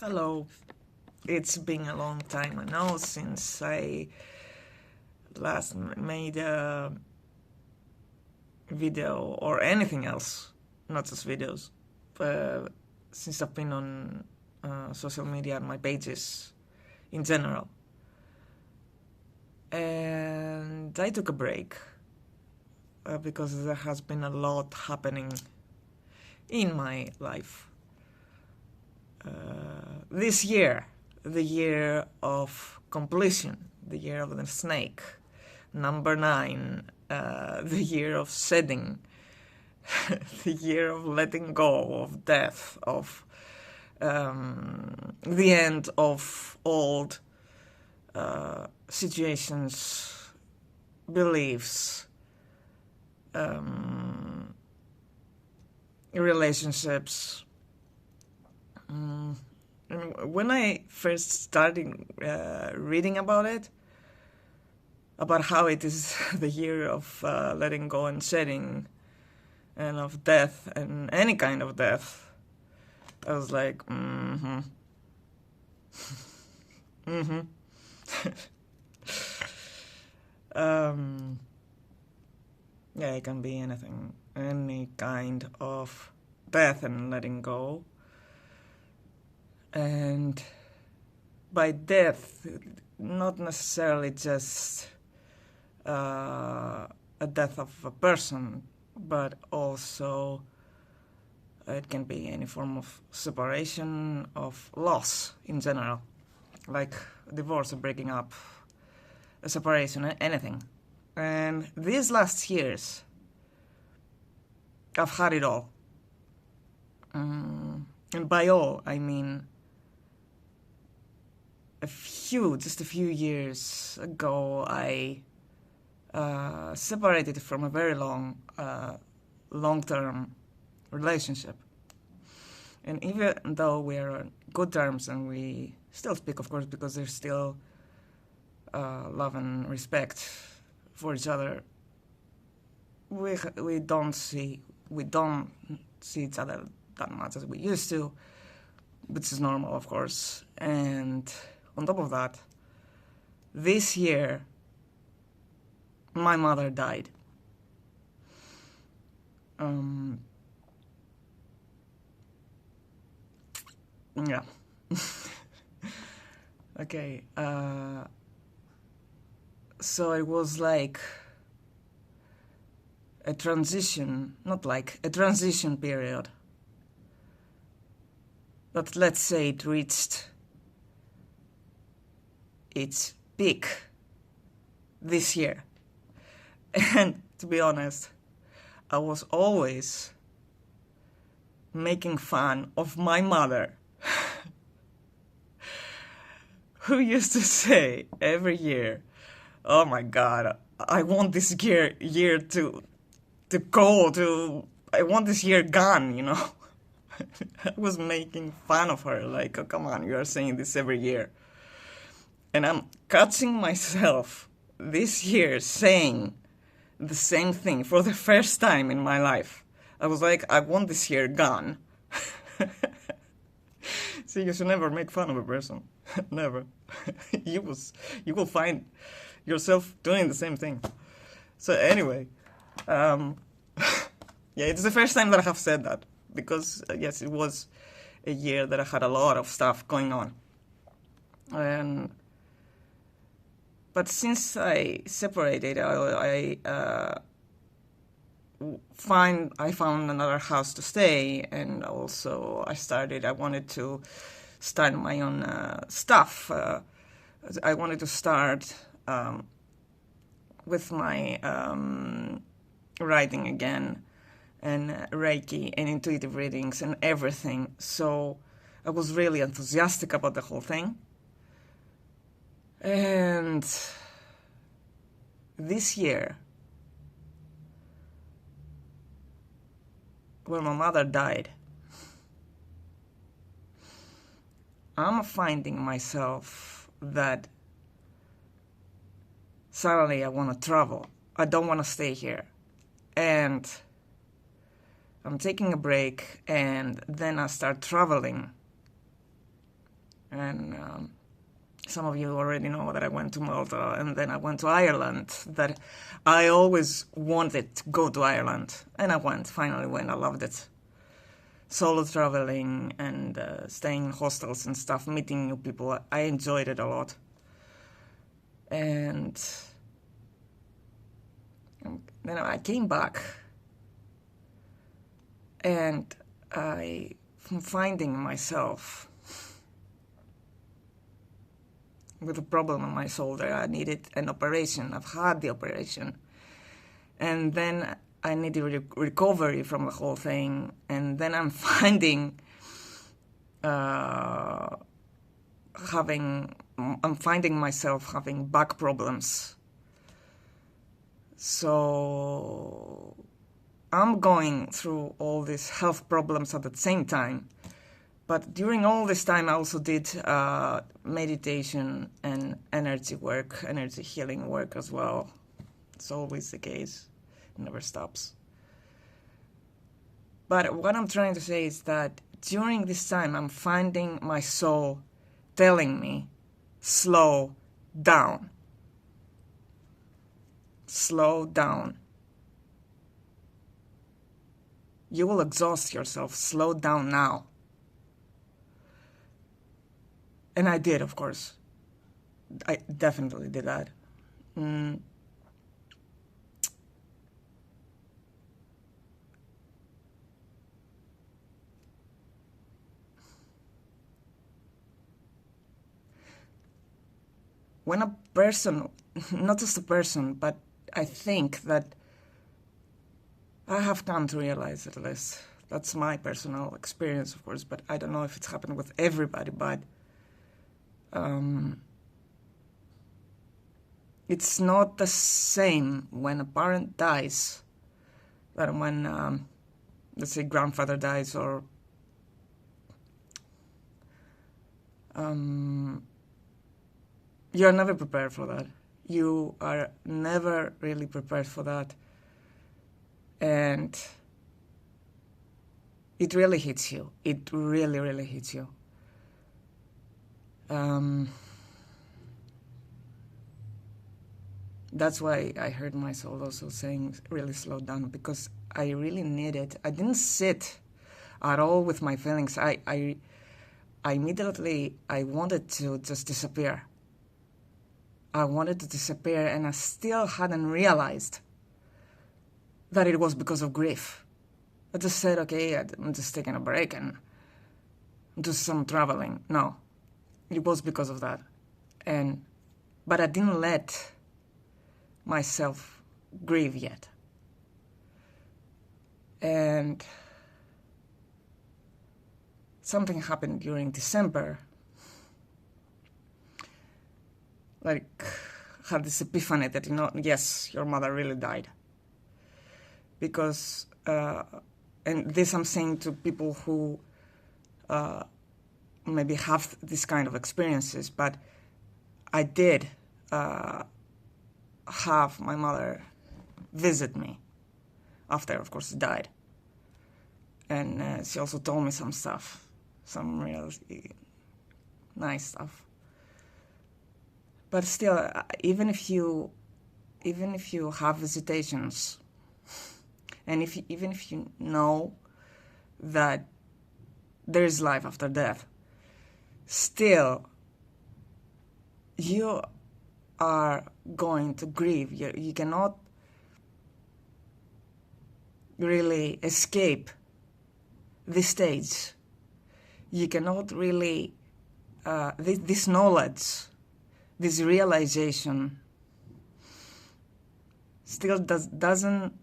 Hello. It's been a long time, I know, since I last made a video or anything else, not just videos. Since I've been on social media and my pages in general. And I took a break because there has been a lot happening in my life. This year, the year of completion, the year of the snake, number 9, the year of shedding, the year of letting go, of death, of the end of old situations, beliefs, relationships. When I first started reading about it, about how it is the year of letting go and shedding, and of death, and any kind of death, I was like, yeah, it can be anything, any kind of death and letting go. And by death, not necessarily just a death of a person, but also it can be any form of separation, of loss in general, like divorce or breaking up, a separation, anything. And these last years, I've had it all. And by all, I mean just a few years ago, I separated from a very long-term relationship. And even though we are on good terms and we still speak, of course, because there's still love and respect for each other, we don't see each other that much as we used to, which is normal, of course. And on top of that, this year, my mother died. Yeah. Okay. So it was like a transition, not like a transition period. But let's say it reached its peak this year. And to be honest, I was always making fun of my mother, who used to say every year, "Oh my God, I want this year to go to. I want this year gone," you know. I was making fun of her, like, "Oh, come on, you are saying this every year." And I'm catching myself this year saying the same thing for the first time in my life. I was like, I want this year gone. See, you should never make fun of a person. Never. You will find yourself doing the same thing. So anyway, yeah, it's the first time that I have said that, because yes, it was a year that I had a lot of stuff going on. But since I separated, I found another house to stay, and also I wanted to start my own stuff. I wanted to start with my writing again, and Reiki and intuitive readings and everything. So I was really enthusiastic about the whole thing. And this year, when my mother died, I'm finding myself that suddenly I want to travel. I don't want to stay here. And I'm taking a break, and then I start traveling And some of you already know that I went to Malta and then I went to Ireland, that I always wanted to go to Ireland. And I went, finally went, I loved it. Solo traveling and staying in hostels and stuff, meeting new people, I enjoyed it a lot. And then I came back and I'm finding myself with a problem on my shoulder. I needed an operation. I've had the operation. And then I needed recovery from the whole thing. And then I'm finding myself having back problems. So I'm going through all these health problems at the same time. But during all this time, I also did meditation and energy work, energy healing work as well. It's always the case. It never stops. But what I'm trying to say is that during this time, I'm finding my soul telling me, slow down. Slow down. You will exhaust yourself. Slow down now. And I did, of course. I definitely did that. When a person, not just a person, but I think that I have come to realize at least, that's my personal experience, of course, but I don't know if it's happened with everybody, but it's not the same when a parent dies than when, let's say, grandfather dies or you're never prepared for that. You are never really prepared for that. And it really hits you. It really, really hits you. That's why I heard my soul also saying, really slow down, because I really needed. I didn't sit at all with my feelings. I immediately, I wanted to just disappear. I wanted to disappear, and I still hadn't realized that it was because of grief. I just said, okay, I'm just taking a break and do some traveling. No, it was because of that. But I didn't let myself grieve yet. And something happened during December. Like, had this epiphany that, yes, your mother really died. Because, and this I'm saying to people who maybe have this kind of experiences, but I did have my mother visit me after, of course, she died. And she also told me some stuff, some real nice stuff. But still, even if you have visitations, and even if you know that there is life after death, still you are going to grieve. You cannot really escape this stage. You cannot really, this knowledge, this realization still doesn't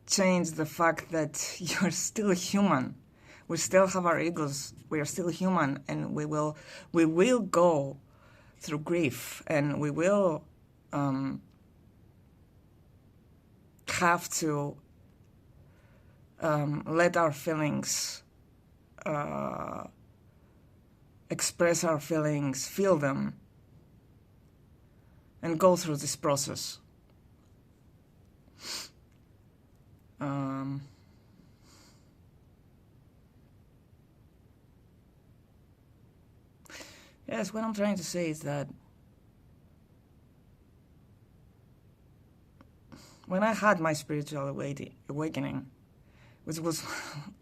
change the fact that you're still human. We still have our egos. We are still human, and we will go through grief, and we will have to let our feelings express our feelings, feel them, and go through this process. Yes, what I'm trying to say is that when I had my spiritual awakening, which was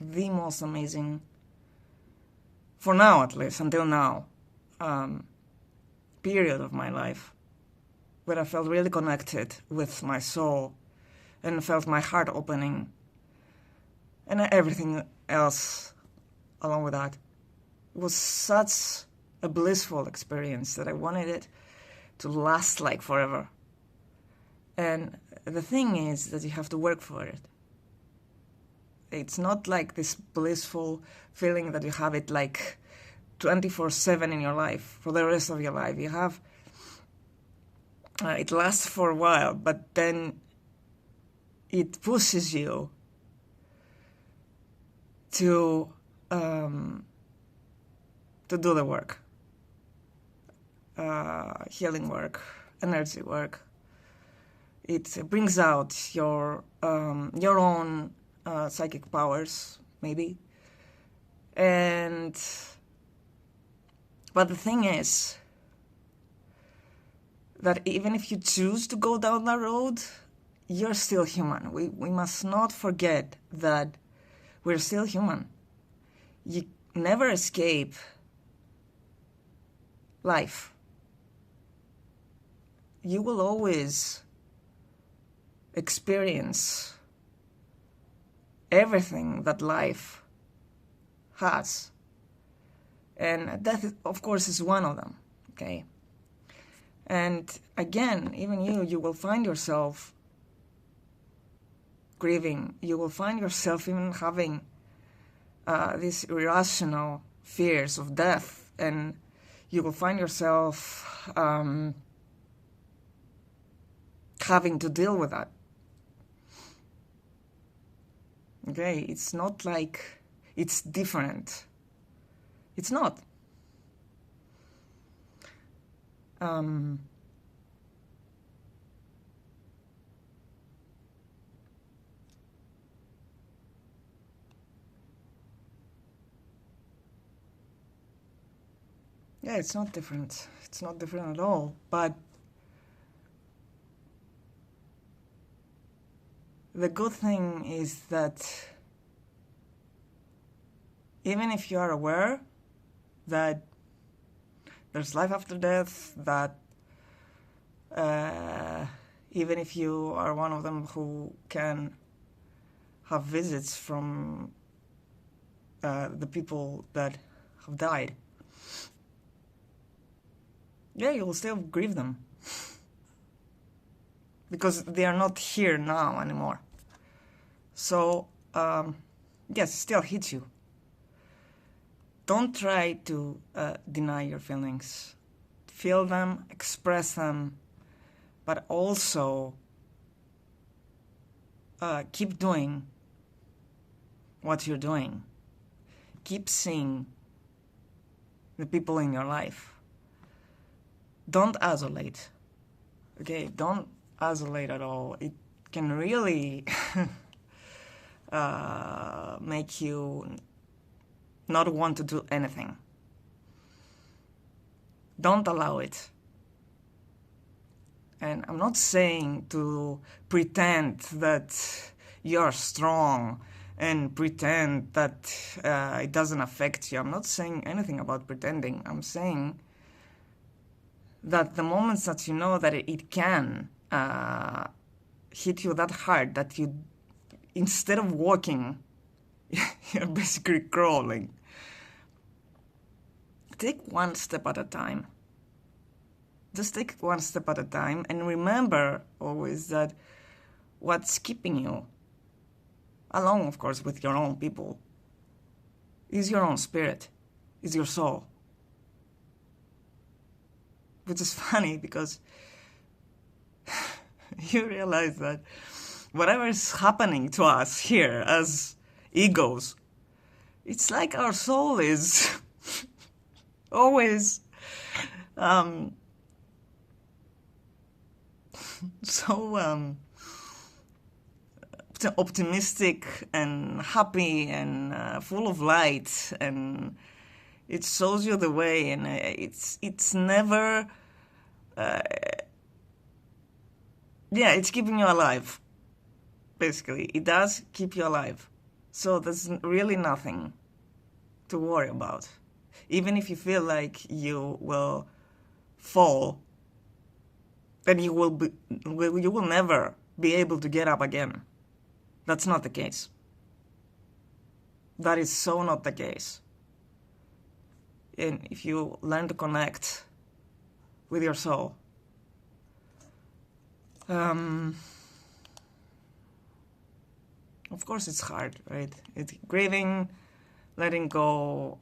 the most amazing, for now at least, until now, um, period of my life, where I felt really connected with my soul and felt my heart opening and everything else along with that. It was such a blissful experience that I wanted it to last like forever. And the thing is that you have to work for it. It's not like this blissful feeling that you have it like 24/7 in your life for the rest of your life. You have it lasts for a while, but then it pushes you to do the work, healing work, energy work. It brings out your own psychic powers, maybe. But the thing is that even if you choose to go down that road, you're still human. We must not forget that we're still human. You never escape life. You will always experience everything that life has. And death, of course, is one of them, okay? And again, even you will find yourself grieving. You will find yourself even having these irrational fears of death, and you will find yourself having to deal with that. Okay, it's not like it's different. It's not. Yeah, it's not different. It's not different at all. But the good thing is that even if you are aware that there's life after death, that even if you are one of them who can have visits from the people that have died, yeah, you will still grieve them because they are not here now anymore. So, yes, it still hits you. Don't try to deny your feelings. Feel them, express them, but also keep doing what you're doing. Keep seeing the people in your life. Don't isolate, okay? Don't isolate at all. It can really make you not want to do anything. Don't allow it. And I'm not saying to pretend that you're strong and pretend that it doesn't affect you. I'm not saying anything about pretending. I'm saying that the moments that you know that it can hit you that hard, that you, instead of walking, you're basically crawling. Take one step at a time. Just take one step at a time, and remember always that what's keeping you, along, of course, with your own people, is your own spirit, is your soul. Which is funny because you realize that whatever is happening to us here as egos, it's like our soul is always so optimistic and happy and full of light, and It shows you the way, and it's never, yeah, it's keeping you alive. Basically, it does keep you alive. So there's really nothing to worry about. Even if you feel like you will fall, then you will never be able to get up again. That's not the case. That is so not the case. And if you learn to connect with your soul, of course it's hard, right? Grieving, letting go,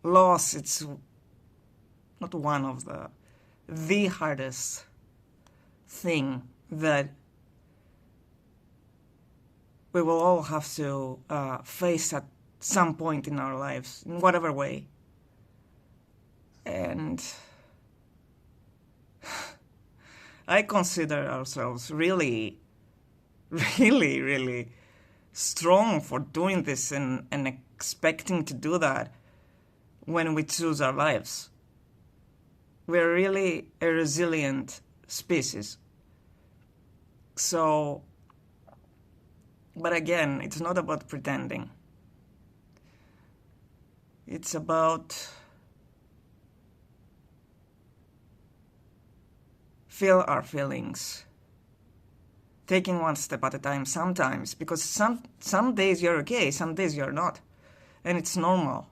loss, it's not one of the hardest thing that we will all have to face at some point in our lives, in whatever way. And I consider ourselves really, really, really strong for doing this and expecting to do that when we choose our lives. We're really a resilient species. So, but again, it's not about pretending. It's about feel our feelings, taking one step at a time sometimes, because some days you're okay, some days you're not, and it's normal.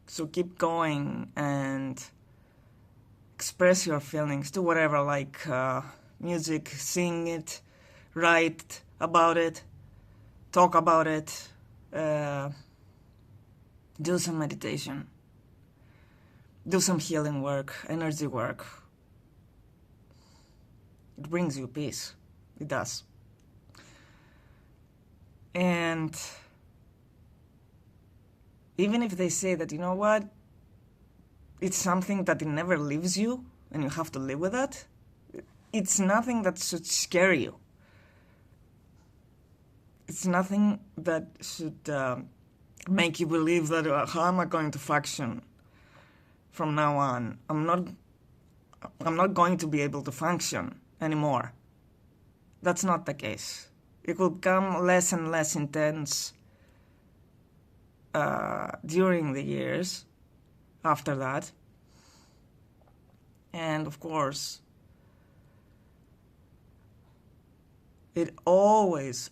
So keep going and express your feelings, do whatever, like music, sing it, write about it, talk about it, do some meditation, do some healing work, energy work. It brings you peace. It does. And even if they say that, you know what, it's something that it never leaves you and you have to live with it, it's nothing that should scare you. It's nothing that should make you believe that how am I going to function from now on? I'm not going to be able to function anymore. That's not the case. It will become less and less intense during the years after that. And of course, it always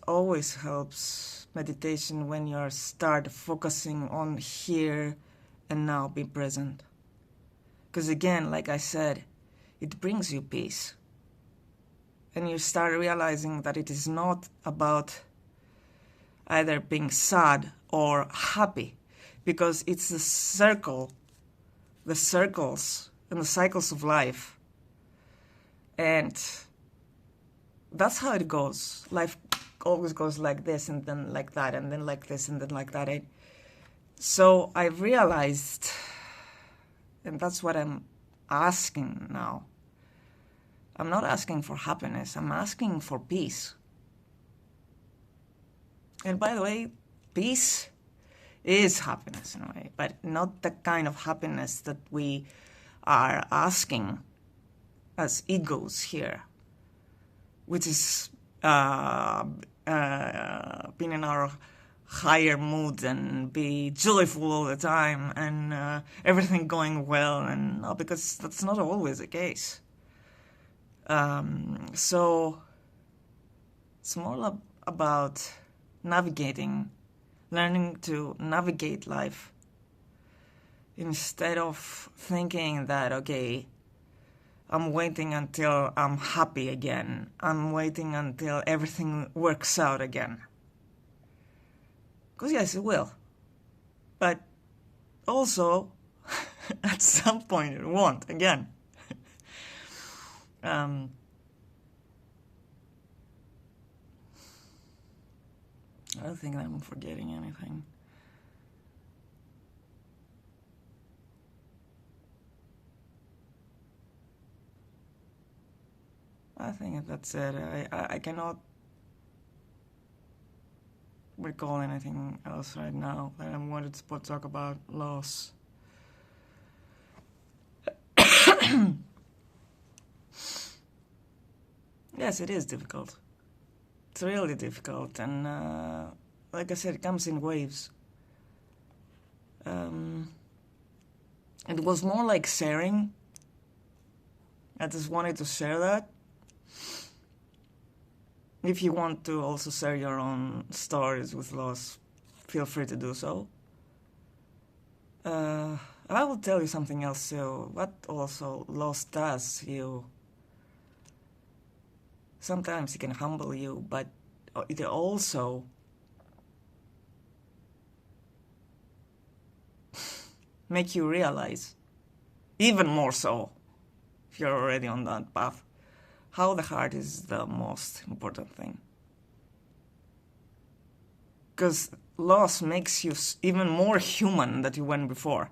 helps meditation when you start focusing on here and now, be present. Because again, like I said, it brings you peace. And you start realizing that it is not about either being sad or happy, because it's the circles and the cycles of life. And that's how it goes. Life always goes like this and then like that and then like this and then like that. So I realized, and that's what I'm asking now. I'm not asking for happiness, I'm asking for peace. And by the way, peace is happiness in a way, but not the kind of happiness that we are asking as egos here, which is being in our higher mood and be joyful all the time and everything going well, and no, because that's not always the case. So it's more about navigating, learning to navigate life instead of thinking that, okay, I'm waiting until I'm happy again. I'm waiting until everything works out again. Because yes, it will. But also, at some point it won't again. I don't think I'm forgetting anything. I think that's it. I cannot recall anything else right now that I wanted to talk about loss. Yes, it is difficult. It's really difficult, and like I said, it comes in waves. It was more like sharing. I just wanted to share that. If you want to also share your own stories with loss, feel free to do so. I will tell you something else too. What also loss does you. Sometimes it can humble you, but it also make you realize, even more so, if you're already on that path, how the heart is the most important thing. Because loss makes you even more human than you were before.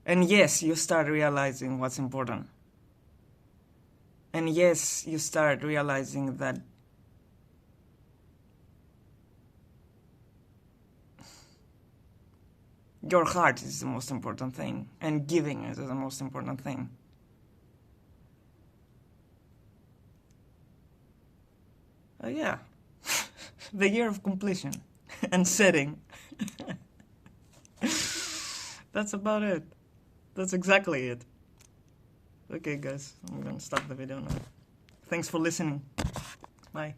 And yes, you start realizing what's important. And yes, you start realizing that your heart is the most important thing, and giving is the most important thing. Yeah, the year of completion and setting. That's about it. That's exactly it. Okay, guys, I'm gonna stop the video now. Thanks for listening. Bye.